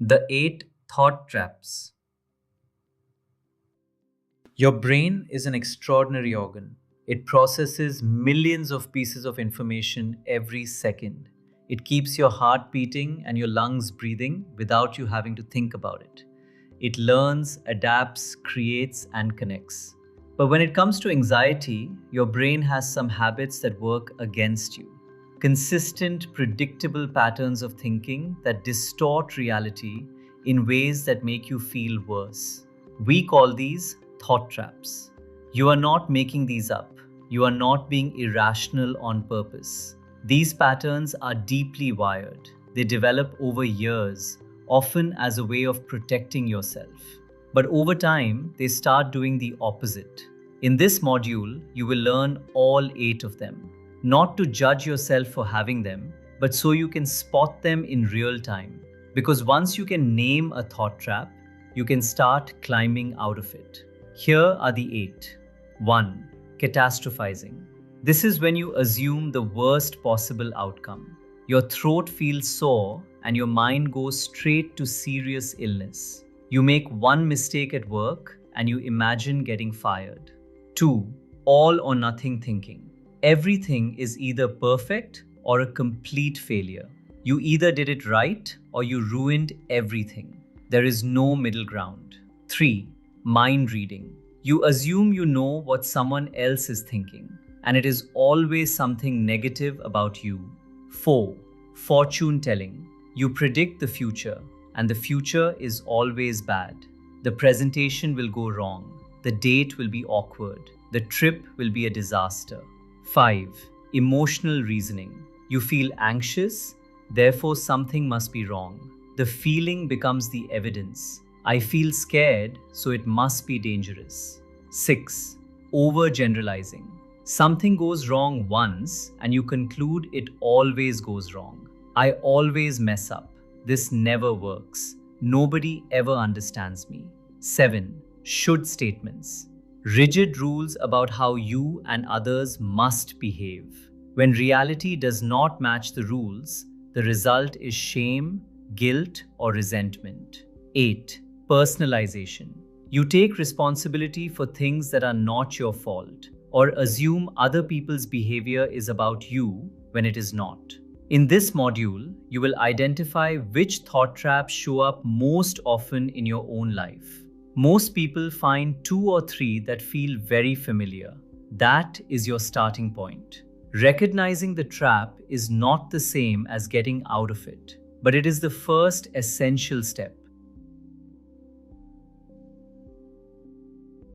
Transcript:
The 8 thought traps. Your brain is an extraordinary organ. It processes millions of pieces of information every second. It keeps your heart beating and your lungs breathing without you having to think about it. It learns, adapts, creates, and connects. But when it comes to anxiety, your brain has some habits that work against you. Consistent, predictable patterns of thinking that distort reality in ways that make you feel worse. We call these thought traps. You are not making these up. You are not being irrational on purpose. These patterns are deeply wired. They develop over years, often as a way of protecting yourself. But over time, they start doing the opposite. In this module, you will learn all 8 of them. Not to judge yourself for having them, but so you can spot them in real time. Because once you can name a thought trap, you can start climbing out of it. Here are the 8. 1. Catastrophizing. This is when you assume the worst possible outcome. Your throat feels sore and your mind goes straight to serious illness. You make one mistake at work and you imagine getting fired. 2. All or nothing thinking. Everything is either perfect or a complete failure. You either did it right or you ruined everything. There is no middle ground. 3. Mind reading. You assume you know what someone else is thinking, and it is always something negative about you. 4. Fortune telling. You predict the future, and the future is always bad. The presentation will go wrong. The date will be awkward. The trip will be a disaster. 5. Emotional reasoning. You feel anxious, therefore something must be wrong. The feeling becomes the evidence. I feel scared, so it must be dangerous. 6. Overgeneralizing. Something goes wrong once and you conclude it always goes wrong. I always mess up. This never works. Nobody ever understands me. 7. Should statements. Rigid rules about how you and others must behave. When reality does not match the rules, the result is shame, guilt, or resentment. 8. Personalisation. You take responsibility for things that are not your fault, or assume other people's behavior is about you when it is not. In this module, you will identify which thought traps show up most often in your own life. Most people find 2 or 3 that feel very familiar. That is your starting point. Recognizing the trap is not the same as getting out of it, but it is the first essential step.